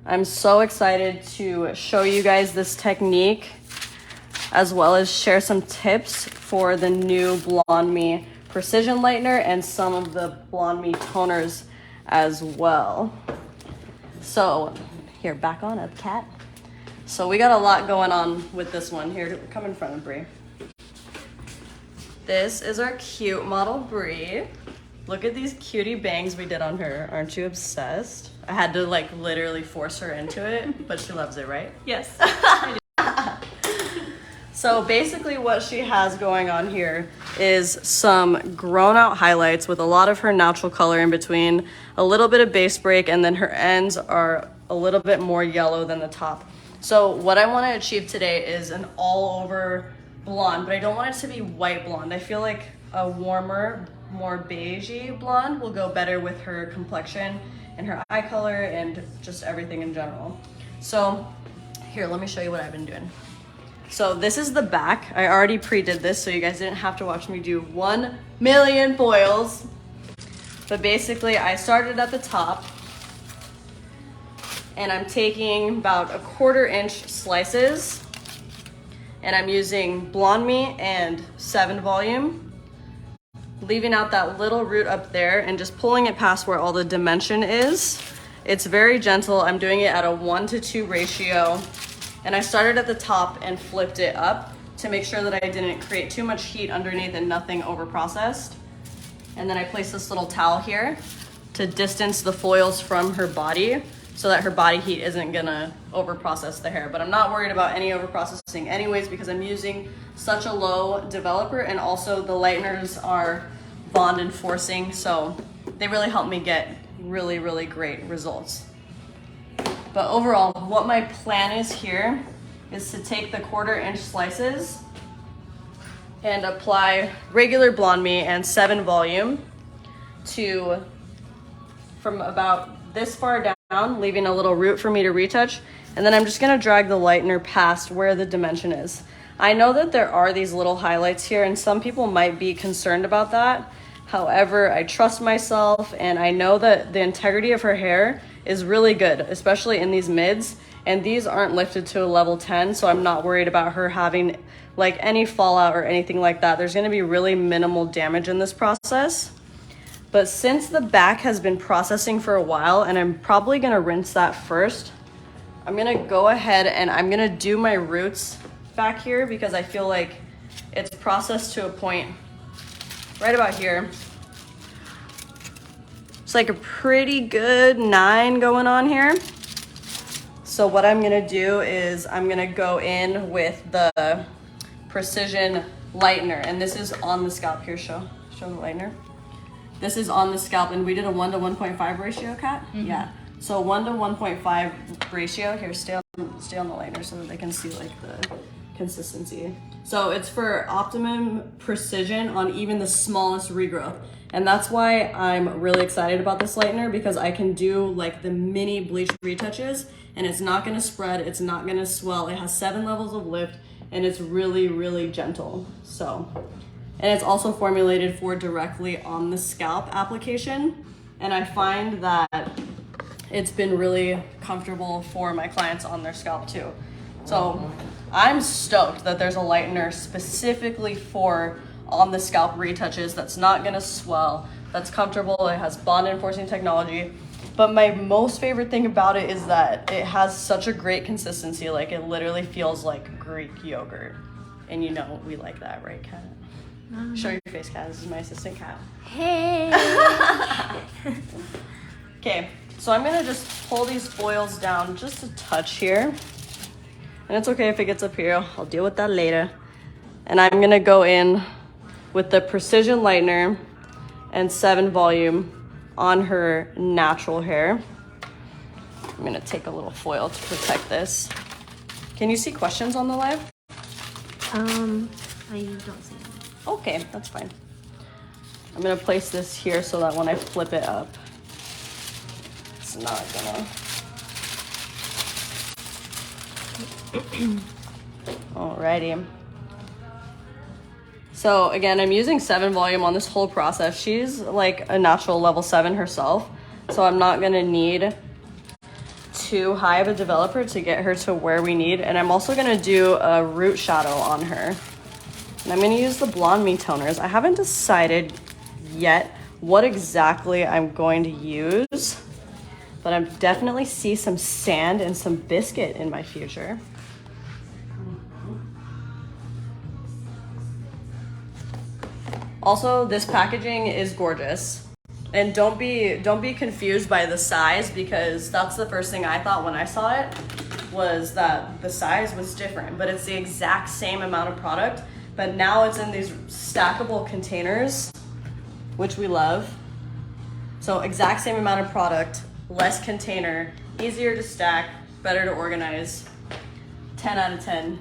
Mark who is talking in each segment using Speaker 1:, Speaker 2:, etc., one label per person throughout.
Speaker 1: I'm so excited to show you guys this technique as well as share some tips for the new Blonde Me Precision Lightener and some of the Blonde Me toners as well. So here, back on up, cat. So we got a lot going on with this one. Here, come in front of Brie. This is our cute model Brie. Look at these cutie bangs we did on her. Aren't you obsessed? I had to like literally force her into it, but she loves it, right?
Speaker 2: Yes.
Speaker 1: So basically what she has going on here is some grown out highlights with a lot of her natural color in between, a little bit of base break, and then her ends are a little bit more yellow than the top. So what I want to achieve today is an all over blonde, but I don't want it to be white blonde. I feel like a warmer, more beigey blonde will go better with her complexion and her eye color and just everything in general. So here, let me show you what I've been doing. So this is the back. I already pre-did this, so you guys didn't have to watch me do 1 million foils. But basically, I started at the top, and I'm taking about 1/4 inch slices, and I'm using Blonde Me and 7 volume, leaving out that little root up there and just pulling it past where all the dimension is. It's very gentle. I'm doing it at a 1:2 ratio. And I started at the top and flipped it up to make sure that I didn't create too much heat underneath and nothing over processed. And then I placed this little towel here to distance the foils from her body so that her body heat isn't gonna over process the hair. But I'm not worried about any over processing anyways because I'm using such a low developer, and also the lighteners are bond enforcing, so they really help me get really, really great results. But overall, what my plan is here is to take the 1/4 inch slices and apply regular Blonde Me and 7 volume to from about this far down, leaving a little root for me to retouch. And then I'm just gonna drag the lightener past where the dimension is. I know that there are these little highlights here and some people might be concerned about that. However, I trust myself and I know that the integrity of her hair is really good, especially in these mids. And these aren't lifted to a level 10, so I'm not worried about her having like any fallout or anything like that. There's gonna be really minimal damage in this process. But since the back has been processing for a while and I'm probably gonna rinse that first, I'm gonna go ahead and I'm gonna do my roots back here because I feel like it's processed to a point right about here. It's like a pretty good 9 going on here. So what I'm gonna do is I'm gonna go in with the Precision Lightener, and this is on the scalp. Here, show the lightener. This is on the scalp, and we did a 1 to 1.5 ratio, Kat? Mm-hmm. Yeah. So 1 to 1.5 ratio. Here, stay on the lightener so that they can see like the consistency. So it's for optimum precision on even the smallest regrowth. And that's why I'm really excited about this lightener, because I can do like the mini bleach retouches and it's not gonna spread, it's not gonna swell. It has 7 levels of lift and it's really, really gentle. So, and it's also formulated for directly on the scalp application. And I find that it's been really comfortable for my clients on their scalp too. So I'm stoked that there's a lightener specifically for on the scalp retouches that's not gonna swell, that's comfortable, it has bond enforcing technology. But my most favorite thing about it is that it has such a great consistency. Like it literally feels like Greek yogurt. And you know we like that, right, Kat? Show your face, Kat. This is my assistant, Kat.
Speaker 2: Hey.
Speaker 1: Okay, so I'm gonna just pull these foils down just a touch here. And it's okay if it gets up here, I'll deal with that later. And I'm gonna go in with the Precision Lightener and 7 volume on her natural hair. I'm gonna take a little foil to protect this. Can you see questions on the live?
Speaker 2: I don't see them.
Speaker 1: Okay, that's fine. I'm gonna place this here so that when I flip it up, it's not gonna. Alrighty. So again, I'm using 7 volume on this whole process. She's like a natural level 7 herself, so I'm not gonna need too high of a developer to get her to where we need. And I'm also gonna do a root shadow on her. And I'm gonna use the Blonde Me toners. I haven't decided yet what exactly I'm going to use, but I definitely see some sand and some biscuit in my future. Also, this packaging is gorgeous. And don't be confused by the size, because that's the first thing I thought when I saw it, was that the size was different, but it's the exact same amount of product, but now it's in these stackable containers, which we love. So exact same amount of product, less container, easier to stack, better to organize. 10 out of 10,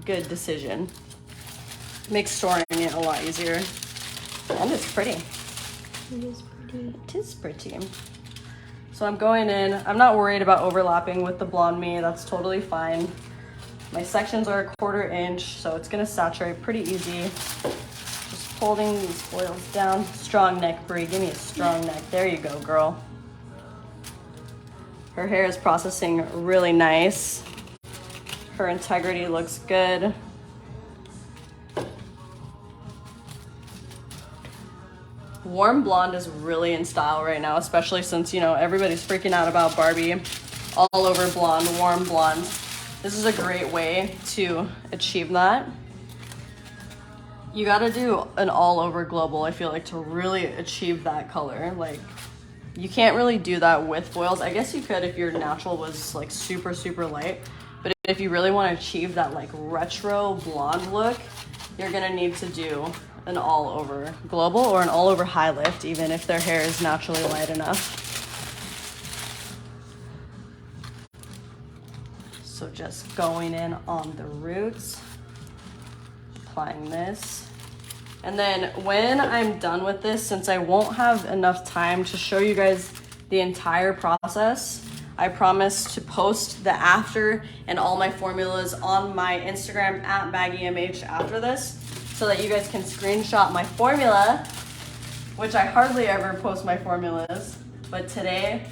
Speaker 1: good decision. Makes storing it a lot easier. And it's pretty.
Speaker 2: It is pretty.
Speaker 1: It is pretty. So I'm going in. I'm not worried about overlapping with the Blonde Me. That's totally fine. My sections are 1/4 inch, so it's gonna saturate pretty easy. Just holding these foils down. Strong neck, Brie. Give me a strong neck. There you go, girl. Her hair is processing really nice. Her integrity looks good. Warm blonde is really in style right now, especially since, you know, everybody's freaking out about Barbie. All over blonde, warm blonde. This is a great way to achieve that. You gotta do an all over global, I feel like, to really achieve that color. Like, you can't really do that with foils. I guess you could if your natural was like super, super light. But if you really want to achieve that like retro blonde look, you're gonna need to do an all over global or an all over high lift, even if their hair is naturally light enough. So just going in on the roots, applying this. And then when I'm done with this, since I won't have enough time to show you guys the entire process, I promise to post the after and all my formulas on my Instagram at BaggyMH after this, so that you guys can screenshot my formula, which I hardly ever post my formulas, but today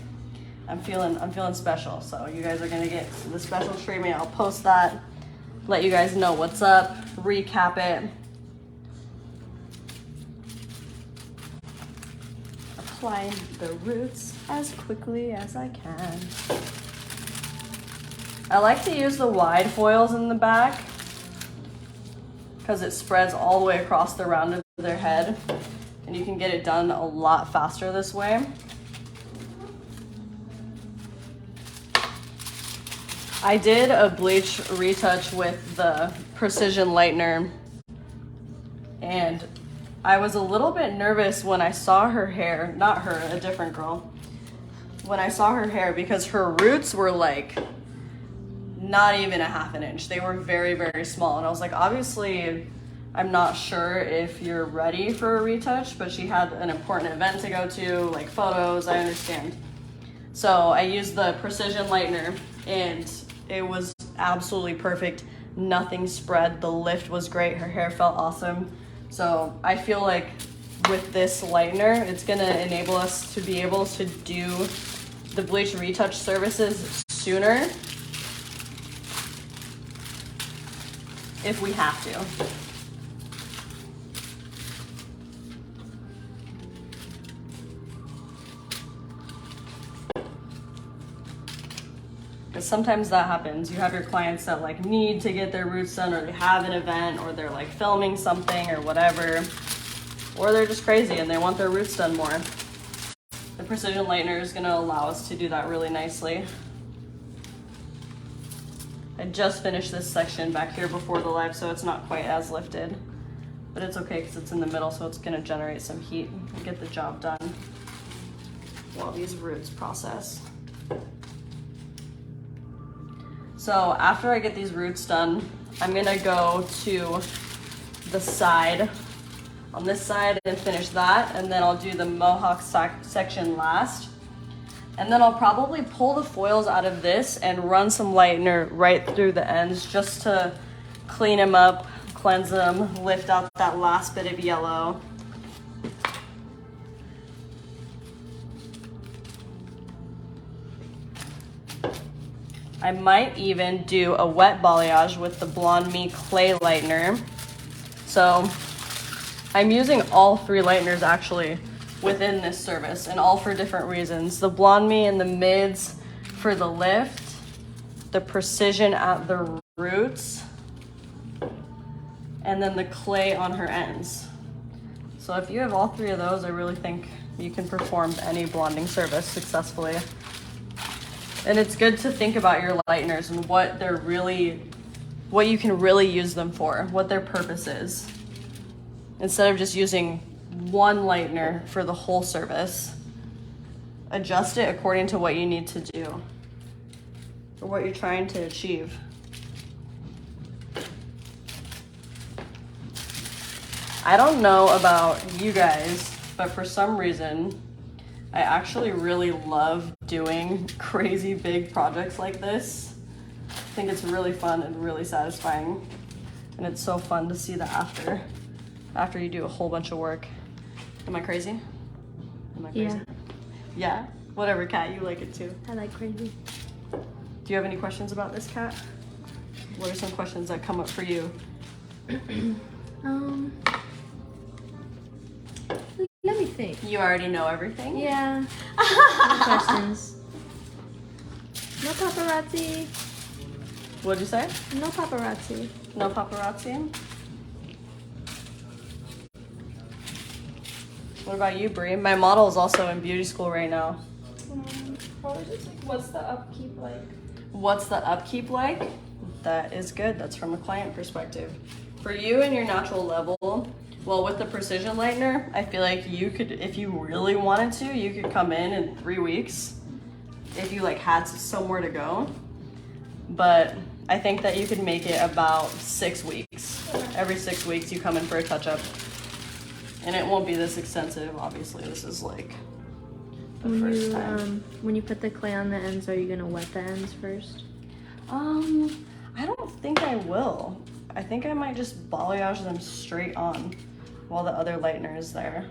Speaker 1: I'm feeling special. So you guys are gonna get the special treatment. I'll post that, let you guys know what's up, recap it. Applying the roots as quickly as I can. I like to use the wide foils in the back because it spreads all the way across the round of their head, and you can get it done a lot faster this way. I did a bleach retouch with the Precision Lightener, and I was a little bit nervous when I saw her hair, not her, a different girl, when I saw her hair, because her roots were like not even a 1/2 inch. They were very, very small. And I was like, obviously, I'm not sure if you're ready for a retouch, but she had an important event to go to, like photos, I understand. So I used the Precision Lightener and it was absolutely perfect. Nothing spread. The lift was great. Her hair felt awesome. So I feel like with this lightener, it's gonna enable us to be able to do the bleach retouch services sooner if we have to. Because sometimes that happens. You have your clients that like need to get their roots done, or they have an event, or they're like filming something or whatever, or they're just crazy and they want their roots done more. The Precision Lightener is gonna allow us to do that really nicely. I just finished this section back here before the live, so it's not quite as lifted, but it's okay because it's in the middle, so it's gonna generate some heat and get the job done while these roots process. So after I get these roots done, I'm gonna go to the side, on this side, and finish that, and then I'll do the mohawk section last. And then I'll probably pull the foils out of this and run some lightener right through the ends just to clean them up, cleanse them, lift out that last bit of yellow. I might even do a wet balayage with the Blonde Me clay lightener. So I'm using all 3 lighteners actually within this service, and all for different reasons. The Blonde Me in the mids for the lift, the precision at the roots, and then the clay on her ends. So if you have all 3 of those, I really think you can perform any blonding service successfully. And it's good to think about your lighteners and what you can really use them for, what their purpose is. Instead of just using one lightener for the whole service, adjust it according to what you need to do or what you're trying to achieve. I don't know about you guys, but for some reason, I actually really love doing crazy big projects like this. I think it's really fun and really satisfying. And it's so fun to see the after you do a whole bunch of work. Am I crazy? Am I crazy?
Speaker 2: Yeah.
Speaker 1: Yeah? Whatever, Kat, you like it too.
Speaker 2: I like crazy.
Speaker 1: Do you have any questions about this, Kat? What are some questions that come up for you?
Speaker 2: Let me think.
Speaker 1: You already know everything?
Speaker 2: Yeah. No questions. No paparazzi.
Speaker 1: What'd you say?
Speaker 2: No paparazzi.
Speaker 1: No paparazzi? What about you, Brie? My model is also in beauty school right now.
Speaker 3: What was just like, what's the upkeep like?
Speaker 1: What's the upkeep like? That is good. That's from a client perspective. For you and your natural level, well, with the precision lightener, I feel like you could, if you really wanted to, you could come in 3 weeks if you like had somewhere to go. But I think that you could make it about 6 weeks. Every 6 weeks you come in for a touch-up. And it won't be this extensive, obviously. This is like the first time.
Speaker 2: When you put the clay on the ends, are you gonna wet the ends first?
Speaker 1: I don't think I will. I think I might just balayage them straight on while the other lightener is there.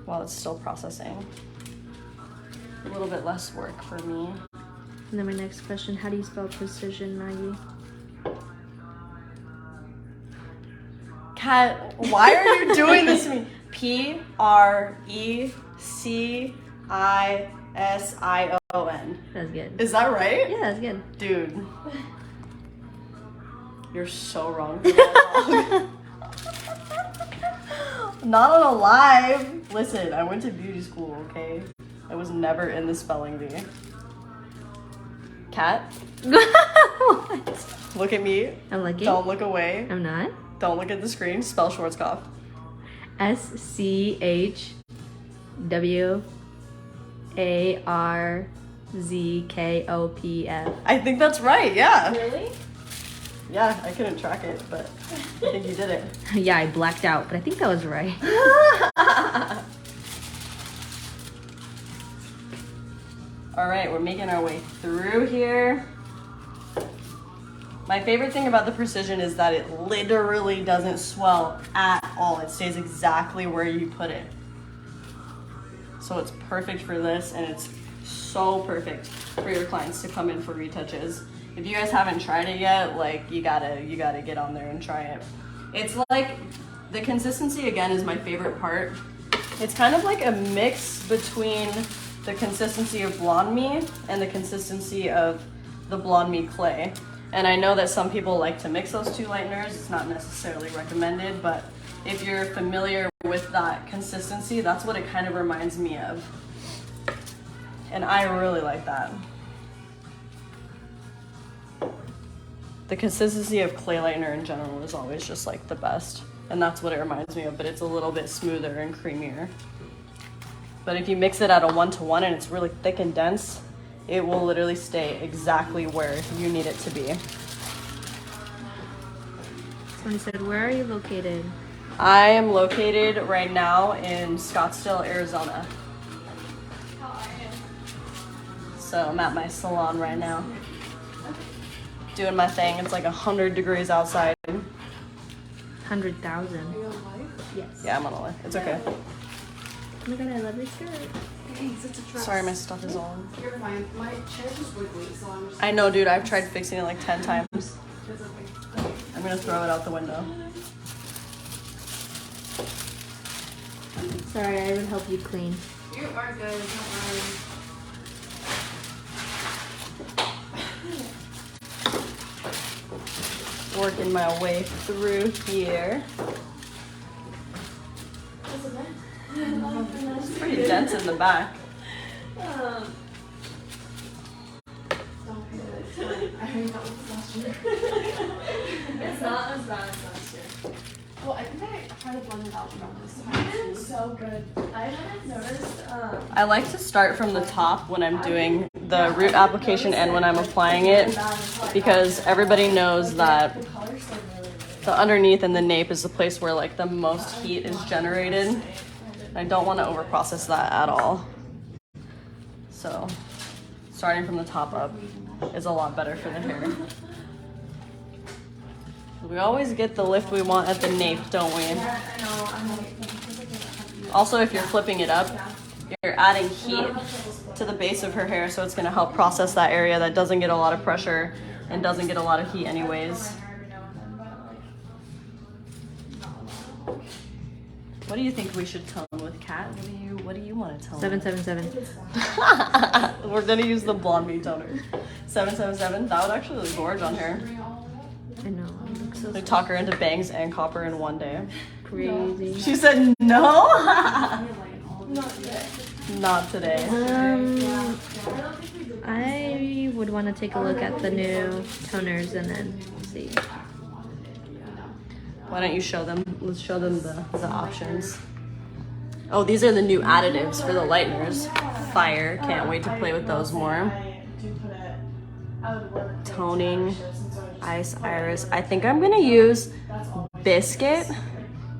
Speaker 1: While it's still processing. A little bit less work for me.
Speaker 2: And then my next question, how do you spell precision, Maggie?
Speaker 1: Kat, why are you doing this to me? Precision.
Speaker 2: That's good.
Speaker 1: Is that right?
Speaker 2: Yeah, that's good.
Speaker 1: Dude. You're so wrong for that. Not on a live. Listen, I went to beauty school, okay? I was never in the spelling bee. Kat,
Speaker 2: What?
Speaker 1: look at me.
Speaker 2: I'm looking.
Speaker 1: Don't look away.
Speaker 2: I'm not.
Speaker 1: Don't look at the screen. Spell Schwarzkopf.
Speaker 2: SCHWARZKOPF.
Speaker 1: I think that's right, yeah.
Speaker 3: Really?
Speaker 1: Yeah, I couldn't track it, but I think you did it.
Speaker 2: Yeah, I blacked out, but I think that was right.
Speaker 1: All right, we're making our way through here. My favorite thing about the precision is that it literally doesn't swell at all. It stays exactly where you put it. So it's perfect for this, and it's so perfect for your clients to come in for retouches. If you guys haven't tried it yet, like you gotta get on there and try it. It's like, the consistency again is my favorite part. It's kind of like a mix between the consistency of Blonde Me and the consistency of the Blonde Me clay. And I know that some people like to mix those 2 lighteners. It's not necessarily recommended, but if you're familiar with that consistency, that's what it kind of reminds me of. And I really like that. The consistency of clay lightener in general is always just like the best. And that's what it reminds me of, but it's a little bit smoother and creamier. But if you mix it at a 1-to-1 and it's really thick and dense, it will literally stay exactly where you need it to be.
Speaker 2: Someone said, where are you located?
Speaker 1: I am located right now in Scottsdale, Arizona. So I'm at my salon right now. Doing my thing. It's like 100 degrees outside.
Speaker 2: 100,000.
Speaker 3: Are you on live?
Speaker 2: Yes.
Speaker 1: Yeah, I'm on a live. It's okay.
Speaker 2: Oh my god, I love your skirt.
Speaker 3: Thanks, it's a trust.
Speaker 1: Sorry, my stuff is on.
Speaker 3: You're fine. My chair's just wiggly, so I'm just.
Speaker 1: I know, dude. I've tried fixing it like 10 times.
Speaker 3: It's okay.
Speaker 1: I'm gonna throw it out the window.
Speaker 2: Sorry, I would help you clean.
Speaker 3: You are good. Don't worry.
Speaker 1: Working my way through here. It's pretty dense in the back.
Speaker 3: Don't do it. I heard that was last year. It's not as bad as last year. Well, I think I tried to blend it out from this time. It's so good. I haven't noticed.
Speaker 1: I like to start from the top when I'm doing the root application and when I'm applying it, because everybody knows that
Speaker 3: The color's so really, really
Speaker 1: the underneath and the nape is the place where like the most heat is generated. I don't want to overprocess that at all. So starting from the top up is a lot better for the hair. We always get the lift we want at the nape, don't we?
Speaker 3: I know. I'm like,
Speaker 1: Also, if you're flipping it up, you're adding heat to the base of her hair, so it's going to help process that area that doesn't get a lot of pressure and doesn't get a lot of heat anyways. What do you think we should tone with, Kat? What do you want to tone?
Speaker 2: 777.
Speaker 1: We're gonna use the Blonde Me toner. 777. That would actually look gorgeous on her.
Speaker 2: I know. It looks so
Speaker 1: They talk her into bangs and copper in one day.
Speaker 2: crazy.
Speaker 1: She said no.
Speaker 3: not yet.
Speaker 1: Not today.
Speaker 2: I would want to take a look at the new toners and then see.
Speaker 1: Why don't you show them? Let's show them the options. Oh, these are the new additives for the lighteners. Fire. Can't wait to play with those more. Toning, ice, iris. I think I'm gonna use biscuit,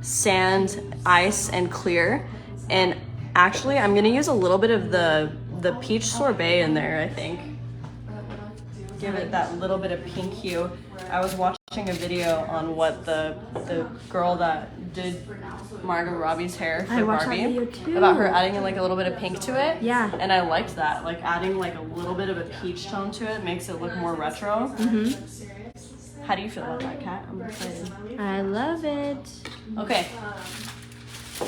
Speaker 1: sand, ice, and clear. And actually, I'm gonna use a little bit of the peach sorbet in there, I think. Give it that little bit of pink hue. I was watching a video on what the girl that did Margot Robbie's hair
Speaker 2: I
Speaker 1: for
Speaker 2: watched that
Speaker 1: Barbie,
Speaker 2: video too.
Speaker 1: about her adding in like a little bit of pink to it.
Speaker 2: Yeah.
Speaker 1: And I liked that, like adding like a little bit of a peach tone to it makes it look more retro. How do you feel about that, Kat? I'm excited.
Speaker 2: I love it.
Speaker 1: Okay,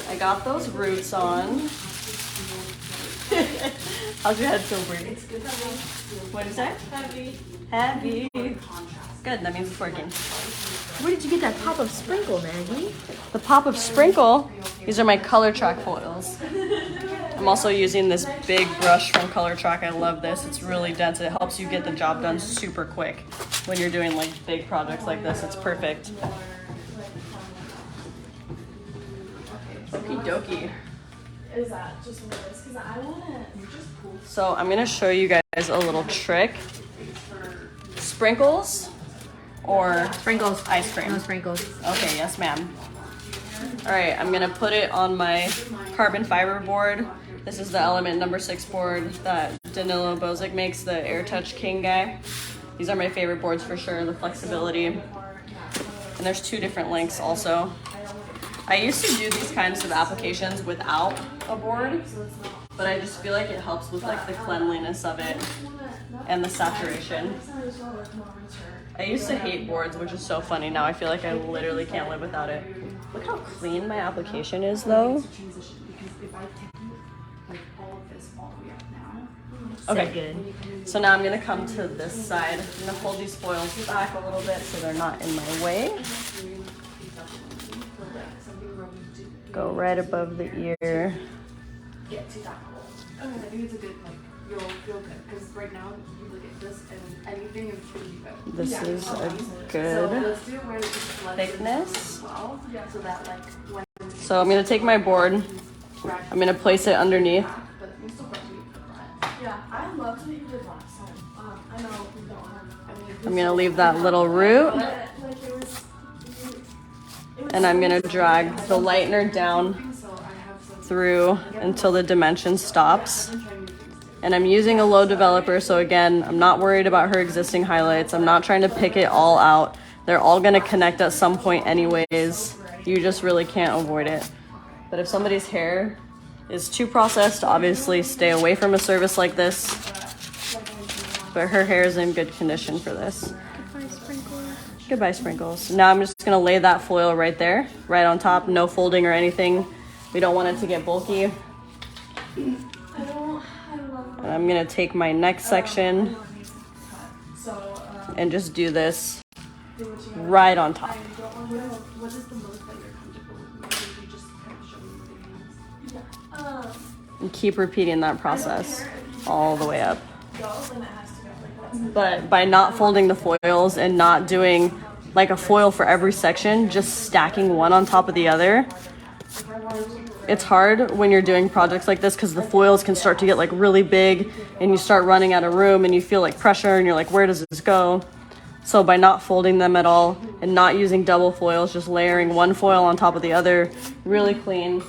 Speaker 1: I got those roots on. How's your head feel, Bree? What did you say? Heavy. Good, that means it's working.
Speaker 2: Where did you get that pop of sprinkle, Maggie?
Speaker 1: The pop of sprinkle, these are my Color Track foils. I'm also using this big brush from Color Track. I love this. It's really dense. It helps you get the job done super quick when you're doing like big projects like this. It's perfect. Okie dokie.
Speaker 3: Is that just what it is? Because I want to just pull
Speaker 1: So I'm gonna show you guys a little trick. Sprinkles or
Speaker 2: Sprinkles.
Speaker 1: ice cream?
Speaker 2: No sprinkles.
Speaker 1: Okay, yes ma'am. All right, I'm gonna put it on my carbon fiber board. This is the Element number 6 board that Danilo Bozic makes, the Air Touch King guy. These are my favorite boards for sure, the flexibility. And there's 2 different lengths also. I used to do these kinds of applications without a board, but I just feel like it helps with like the cleanliness of it and the saturation. I used to hate boards, which is so funny. Now I feel like I literally can't live without it. Look how clean my application is though. Okay,
Speaker 2: Good.
Speaker 1: so now I'm gonna come to this side. I'm gonna hold these foils back a little bit so they're not in my way. Go right above the ear.
Speaker 3: get to that goal. Okay, I think it's a good, like, you'll feel good. Because right now, you look at this and anything is going to be good.
Speaker 1: This
Speaker 3: Yeah.
Speaker 1: is a
Speaker 3: So
Speaker 1: good
Speaker 3: let's do it where it's less
Speaker 1: thickness.
Speaker 3: as well. So that, like, when
Speaker 1: So I'm gonna take my board. I'm gonna place it underneath.
Speaker 3: but we still have to be the front. Yeah, I love what you did last time. I know we don't have,
Speaker 1: I'm gonna leave that little root.
Speaker 3: but, like, it was
Speaker 1: And I'm gonna drag the lightener down
Speaker 3: so I have some
Speaker 1: through until the dimension stops. And I'm using a low developer, so again, I'm not worried about her existing highlights. I'm not trying to pick it all out. They're all gonna connect at some point anyways. You just really can't avoid it. But if somebody's hair is too processed. Obviously, stay away from a service like this. But her hair is in good condition for this.
Speaker 2: Goodbye, sprinkles.
Speaker 1: Goodbye, sprinkles. Now I'm just gonna lay that foil right there, right on top. No folding or anything. We don't want it to get bulky. And I'm gonna take my next section and just do this right on top.
Speaker 3: What is the most that you're comfortable with? You just kind of show me with your hands.
Speaker 1: And keep repeating that process all the way up. But by not folding the foils and not doing like a foil for every section, just stacking one on top of the other, it's hard when you're doing projects like this because the foils can start to get like really big and you start running out of room and you feel like pressure and you're like, where does this go? So by not folding them at all and not using double foils, just layering one foil on top of the other, really clean.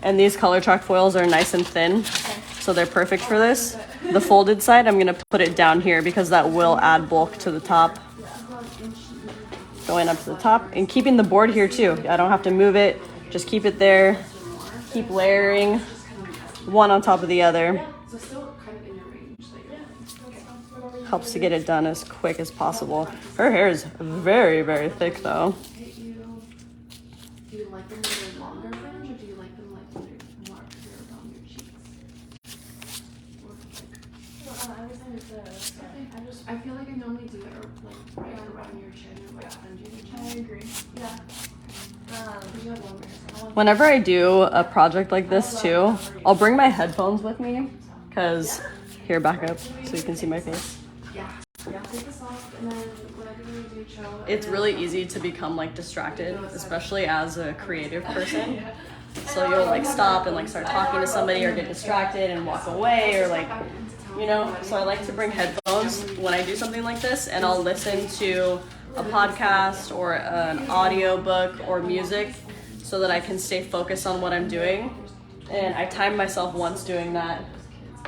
Speaker 1: And these color chalk foils are nice and thin, so they're perfect for this. The folded side, I'm gonna put it down here because that will add bulk to the top. Going up to the top and keeping the board here too. I don't have to move it, just keep it there. Keep layering one on top of the other. Helps to get it done as quick as possible. Her hair is very, very thick though.
Speaker 3: Do you like them when they're longer fringe, or do you like them like when they're more around your cheeks? I feel like I normally do it like right around your chin or like under your chin. I agree. Yeah. You have longer hair.
Speaker 1: Whenever I do a project like this too, I'll bring my headphones with me because here, back up so you can see my face.
Speaker 3: Yeah, take this off and then whatever you do, chill.
Speaker 1: It's really easy to become like distracted, especially as a creative person. So you'll like stop and like start talking to somebody or get distracted and walk away or like, you know. So I like to bring headphones when I do something like this, and I'll listen to a podcast or an audio book or music so that I can stay focused on what I'm doing. And I timed myself once doing that,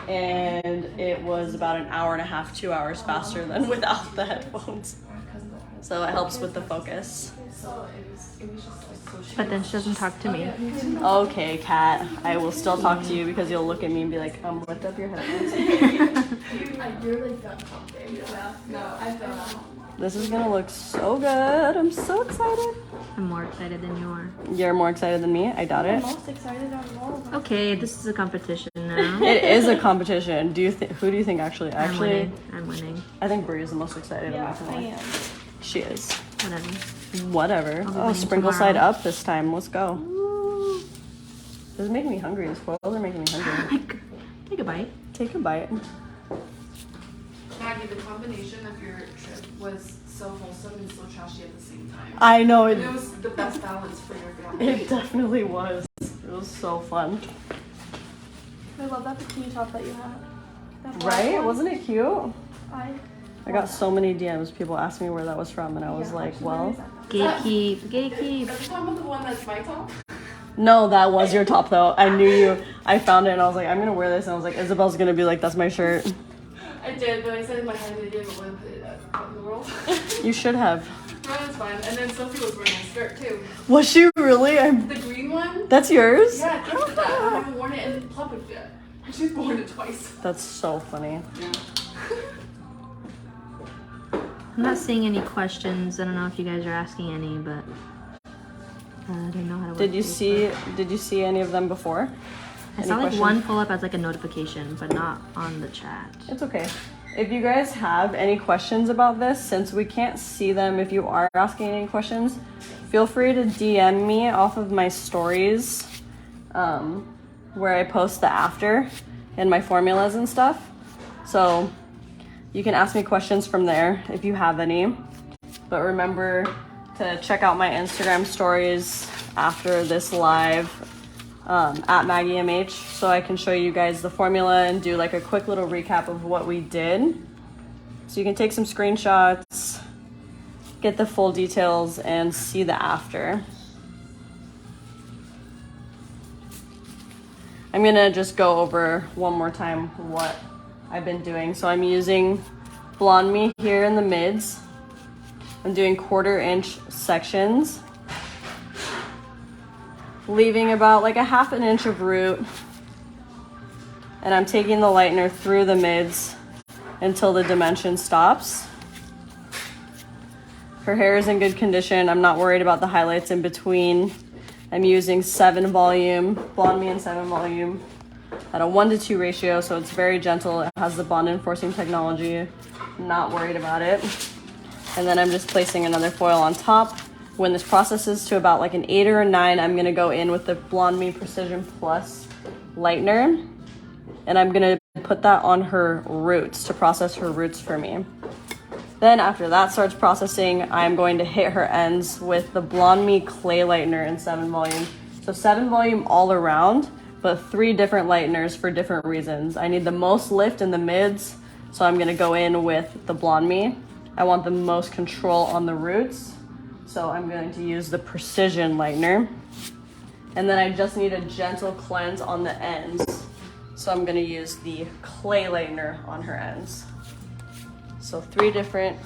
Speaker 1: and it was about an hour and a half, 2 hours faster than without the headphones. So it helps with the focus.
Speaker 2: But then she doesn't talk to me.
Speaker 1: Okay, Kat, I will still talk to you because you'll look at me and be like, lift up your headphones.
Speaker 3: You're like that pumping. Yeah. No, I feel that.
Speaker 1: This is gonna look so good. I'm so excited.
Speaker 2: I'm more excited than you are.
Speaker 1: You're more excited than me? I doubt it.
Speaker 3: Most excited out of all of us.
Speaker 2: Okay, this is a competition now.
Speaker 1: It is a competition. Who do you think actually?
Speaker 2: I'm winning.
Speaker 1: I think Bree is the most excited.
Speaker 3: Yeah,
Speaker 1: I'm not gonna lie. She is.
Speaker 2: Whatever.
Speaker 1: Whatever.
Speaker 2: I'll be
Speaker 1: Oh,
Speaker 2: winning
Speaker 1: sprinkle
Speaker 2: tomorrow.
Speaker 1: side up this time. Let's go.
Speaker 2: Ooh.
Speaker 1: This is making me hungry. These foils are making me hungry.
Speaker 2: Take a bite.
Speaker 1: Take a bite.
Speaker 3: Maggie, the combination of your trip was so wholesome and so trashy at the same time.
Speaker 1: I know
Speaker 3: And it was the best balance for your family.
Speaker 1: It definitely was. It was so fun.
Speaker 3: I love that bikini top that you had. That black
Speaker 1: Right?
Speaker 3: one.
Speaker 1: Wasn't it cute?
Speaker 3: I
Speaker 1: I got so many DMs. People asked me where that was from, and I was like, well,
Speaker 2: Gatekeep.
Speaker 3: Are you talking about the one that's my top?
Speaker 1: no, that was your top though. I knew you. I found it, and I was like, I'm gonna wear this, and I was like, Isabel's gonna be like, that's my shirt.
Speaker 3: I did, but I said in my head I didn't want to put it out in the world.
Speaker 1: You should have.
Speaker 3: No, it's fine. And then Sophie was wearing a skirt too.
Speaker 1: Was she really?
Speaker 3: The green one?
Speaker 1: That's yours?
Speaker 3: Yeah, I gifted that. I haven't worn it in public yet. She's worn it twice.
Speaker 1: That's so funny.
Speaker 3: Yeah.
Speaker 2: I'm not seeing any questions. I don't know if you guys are asking any, but I don't know how to work
Speaker 1: Did you
Speaker 2: Facebook.
Speaker 1: see any of them before?
Speaker 2: I
Speaker 1: Any
Speaker 2: saw like
Speaker 1: questions?
Speaker 2: one pull up as like a notification, but not on the chat.
Speaker 1: It's okay. If you guys have any questions about this, since we can't see them, if you are asking any questions, feel free to DM me off of my stories, where I post the after and my formulas and stuff. So you can ask me questions from there if you have any. But remember to check out my Instagram stories after this live, at MaggieMH, so I can show you guys the formula and do like a quick little recap of what we did. So you can take some screenshots, get the full details, and see the after. I'm gonna just go over one more time what I've been doing. So I'm using Blonde Me here in the mids. I'm doing 1/4 inch sections. leaving about like a 1/2 inch of root. And I'm taking the lightener through the mids until the dimension stops. Her hair is in good condition. I'm not worried about the highlights in between. I'm using 7 volume, Blonde Me and 7 volume at a 1:2 ratio, so it's very gentle. It has the bond enforcing technology. Not worried about it. And then I'm just placing another foil on top. When this processes to about like an 8 or a 9, I'm gonna go in with the Blonde Me Precision Plus lightener, and I'm gonna put that on her roots to process her roots for me. Then after that starts processing, I'm going to hit her ends with the Blonde Me Clay Lightener in 7 volume. So 7 volume all around, but 3 different lighteners for different reasons. I need the most lift in the mids, so I'm gonna go in with the Blonde Me. I want the most control on the roots, so I'm going to use the Precision Lightener. And then I just need a gentle cleanse on the ends, so I'm gonna use the Clay Lightener on her ends. So 3 different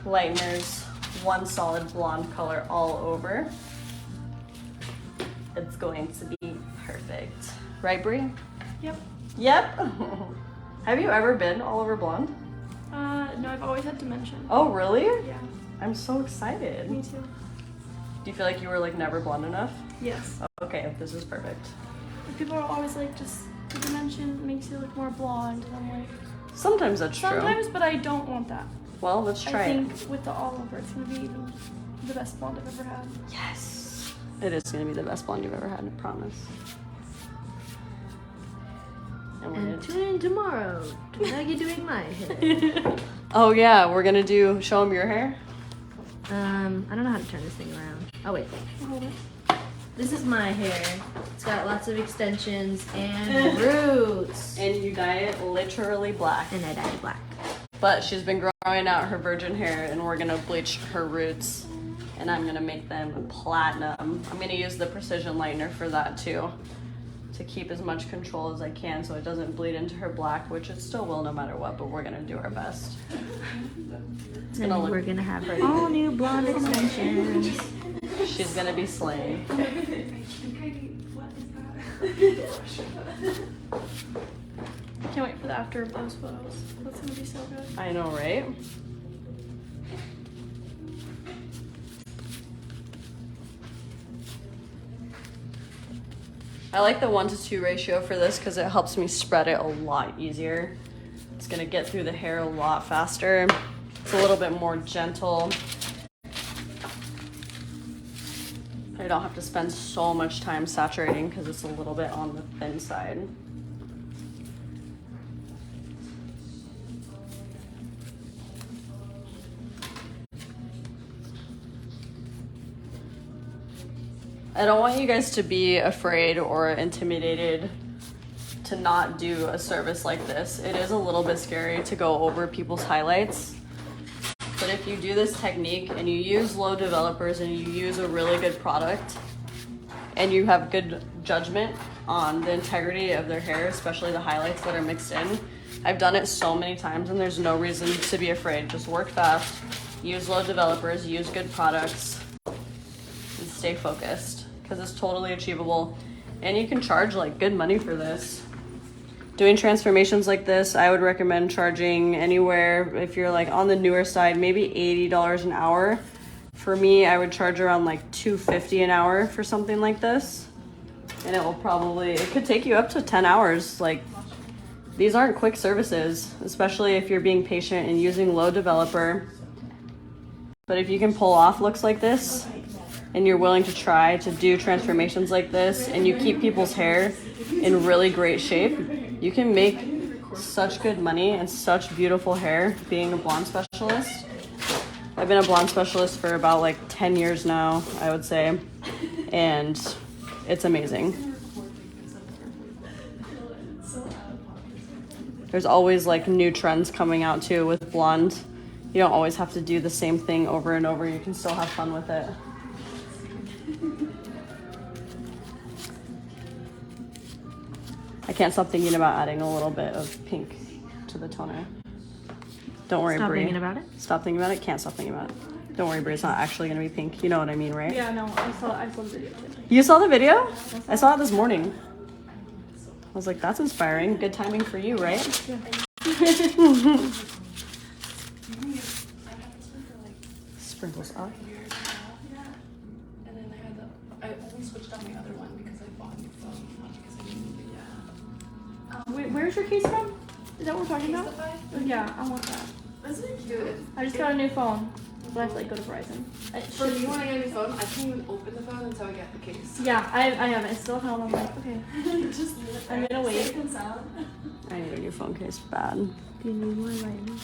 Speaker 1: lighteners, 1 solid blonde color all over. It's going to be perfect. Right, Brie?
Speaker 3: Yep.
Speaker 1: Yep. Have you ever been all over blonde?
Speaker 3: No, I've always had dementia.
Speaker 1: Oh, really?
Speaker 3: Yeah.
Speaker 1: I'm so excited.
Speaker 3: Me too.
Speaker 1: Do you feel like you were like never blonde enough?
Speaker 3: Yes.
Speaker 1: Okay, this is perfect.
Speaker 3: People are always like, just the dimension makes you look more blonde, and I'm like,
Speaker 1: Sometimes that's true.
Speaker 3: sometimes, but I don't want that.
Speaker 1: Well, let's try
Speaker 3: I
Speaker 1: it.
Speaker 3: think with the all over, it's gonna be even the best blonde I've ever had.
Speaker 1: Yes. It is going to be the best blonde you've ever had, I promise.
Speaker 2: And tune in tomorrow to Maggie doing my hair.
Speaker 1: Oh yeah, we're gonna show them your hair.
Speaker 2: I don't know how to turn this thing around. Oh wait.
Speaker 3: Hold it.
Speaker 2: This is my hair. It's got lots of extensions and roots.
Speaker 1: And you dye it literally black.
Speaker 2: And I dyed it black.
Speaker 1: But she's been growing out her virgin hair, and we're gonna bleach her roots, and I'm gonna make them platinum. I'm gonna use the Precision Lightener for that too, to keep as much control as I can so it doesn't bleed into her black, which it still will no matter what, but we're gonna do our best. It's
Speaker 2: And
Speaker 1: gonna look,
Speaker 2: we're gonna have her all new blonde extensions.
Speaker 1: she's gonna be slaying.
Speaker 3: I can't wait for the after of those photos. That's gonna be so good.
Speaker 1: I know, right? I like the 1:2 ratio for this because it helps me spread it a lot easier. It's gonna get through the hair a lot faster. It's a little bit more gentle. I don't have to spend so much time saturating because it's a little bit on the thin side. I don't want you guys to be afraid or intimidated to not do a service like this. It is a little bit scary to go over people's highlights. But if you do this technique and you use low developers and you use a really good product and you have good judgment on the integrity of their hair, especially the highlights that are mixed in, I've done it so many times and there's no reason to be afraid. Just work fast, use low developers, use good products, and stay focused because it's totally achievable. And you can charge like good money for this. Doing transformations like this, I would recommend charging anywhere, if you're like on the newer side, maybe $80 an hour. For me, I would charge around like $250 an hour for something like this. And it could take you up to 10 hours. Like, these aren't quick services, especially if you're being patient and using low developer. But if you can pull off looks like this, and you're willing to try to do transformations like this, and you keep people's hair in really great shape, you can make such good money and such beautiful hair being a blonde specialist. I've been a blonde specialist for about like 10 years now, I would say, and it's amazing. There's always like new trends coming out too with blonde. You don't always have to do the same thing over and over. You can still have fun with it. I can't stop thinking about adding a little bit of pink to the toner. Don't worry,
Speaker 2: Stop
Speaker 1: Brie.
Speaker 2: thinking about it?
Speaker 1: Stop thinking about it? Can't stop thinking about it. Don't worry, Brie, it's not actually gonna be pink. You know what I mean, right?
Speaker 3: Yeah, no, I saw the video.
Speaker 1: You saw the video? I saw it this morning. I was like, that's inspiring. Good timing for you, right? Sprinkles up.
Speaker 3: And then I only switched on my other one because I bought a new phone, not because I didn't need it.
Speaker 4: Wait, where's your case from? Is that what we're talking about? Yeah, I want that.
Speaker 3: Isn't it cute?
Speaker 4: I just got a new phone, but I have to like go to Verizon.
Speaker 3: For me, when I get a new phone, I can't even open the phone until I get the case.
Speaker 4: Yeah, I have it. It's still home. I'm like, okay.
Speaker 3: Just leave it there.
Speaker 4: I'm gonna wait.
Speaker 3: Safe and sound.
Speaker 1: I need a new phone case bad.
Speaker 2: Do you need more lighting?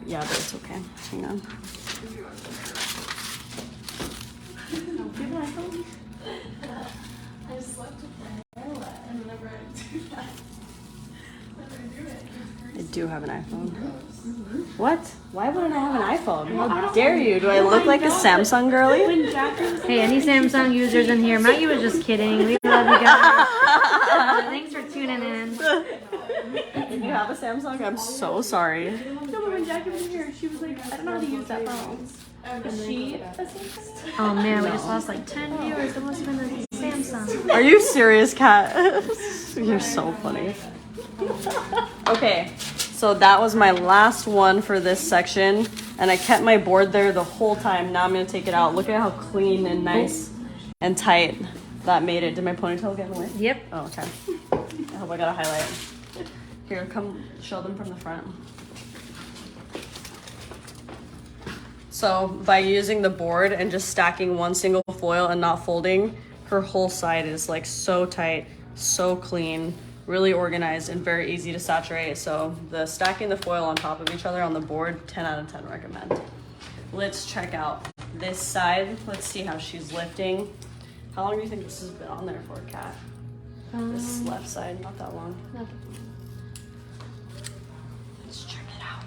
Speaker 1: Yeah, but it's okay. Hang on.
Speaker 3: I slept with my hair wet, and whenever I do that,
Speaker 1: I do have an iPhone. What? Why wouldn't I have an iPhone? How dare you? Do I look like a Samsung girly?
Speaker 2: Hey, any Samsung users in here? Maggie was just kidding. We love you guys. Thanks for tuning in.
Speaker 1: If you have a Samsung, I'm so sorry.
Speaker 4: No, but when Jackie was here, she was like, I don't know how to use that phone. Is she a Samsung?
Speaker 2: Oh man, we just lost like 10 viewers. It must have been a Samsung.
Speaker 1: Are you serious, Kat? You're so funny. Okay, so that was my last one for this section, and I kept my board there the whole time. Now I'm gonna take it out. Look at how clean and nice and tight that made it. Did my ponytail get in the way?
Speaker 2: Yep.
Speaker 1: Oh, okay. I hope I got a highlight. Here, come show them from the front. So by using the board and just stacking one single foil and not folding, her whole side is like so tight, so clean, really organized, and very easy to saturate. So the stacking the foil on top of each other on the board, 10 out of 10 recommend. Let's check out this side. Let's see how she's lifting. How long do you think this has been on there for, Kat? This left side, not that long. Let's check it out.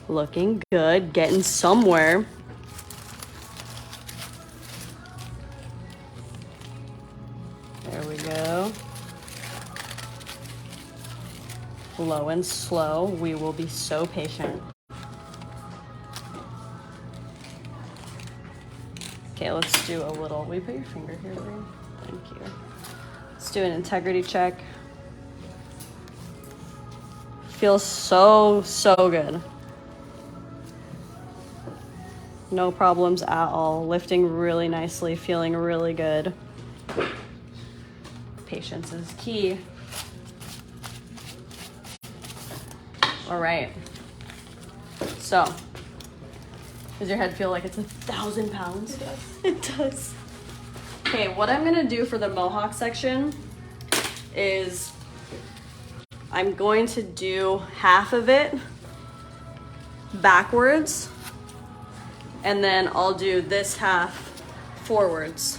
Speaker 1: Looking good, getting somewhere. There we go. Low and slow. We will be so patient. Okay, let's do a little. Will you put your finger here, Brie? Thank you. Let's do an integrity check. Feels so good. No problems at all. Lifting really nicely, feeling really good. Patience is key. All right. So, does your head feel like it's 1,000 pounds? It does. It does. Okay, what I'm gonna do for the mohawk section is I'm going to do half of it backwards, and then I'll do this half forwards.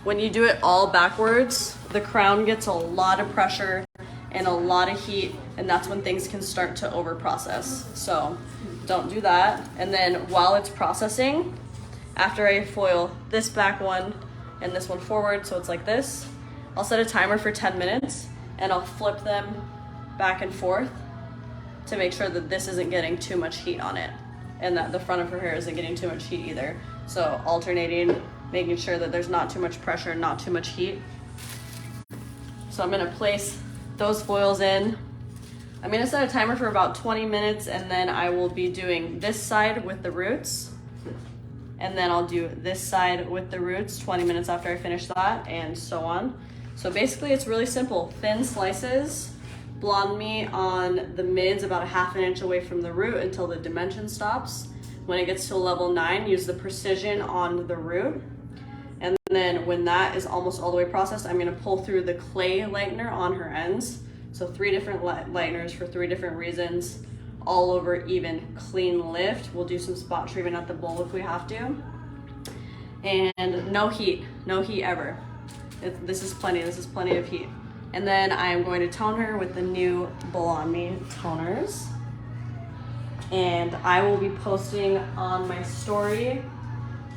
Speaker 1: When you do it all backwards, the crown gets a lot of pressure and a lot of heat, and that's when things can start to over process. So don't do that. And then while it's processing, after I foil this back one and this one forward, so it's like this, I'll set a timer for 10 minutes and I'll flip them back and forth to make sure that this isn't getting too much heat on it and that the front of her hair isn't getting too much heat either. So alternating, making sure that there's not too much pressure, not too much heat. So I'm gonna place those foils in. I'm gonna set a timer for about 20 minutes, and then I will be doing this side with the roots, and then I'll do this side with the roots 20 minutes after I finish that, and so on. So basically it's really simple. Thin slices, blonde me on the mids about a ½ inch away from the root until the dimension stops. When it gets to a level 9, use the precision on the root. And then when that is almost all the way processed, I'm gonna pull through the clay lightener on her ends. So 3 different lighteners for 3 different reasons, all over even clean lift. We'll do some spot treatment at the bowl if we have to. And no heat ever. This is plenty of heat. And then I'm going to tone her with the new Blonde Me toners. And I will be posting on my story,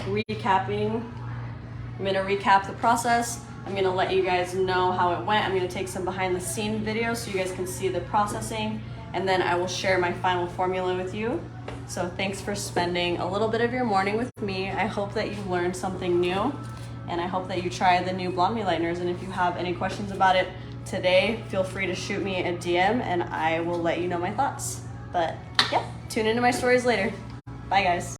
Speaker 1: recapping. I'm gonna recap the process. I'm gonna let you guys know how it went. I'm gonna take some behind the scene videos so you guys can see the processing. And then I will share my final formula with you. So thanks for spending a little bit of your morning with me. I hope that you learned something new, and I hope that you try the new Blondie lighteners. And if you have any questions about it today, feel free to shoot me a DM and I will let you know my thoughts. But yeah, tune into my stories later. Bye guys.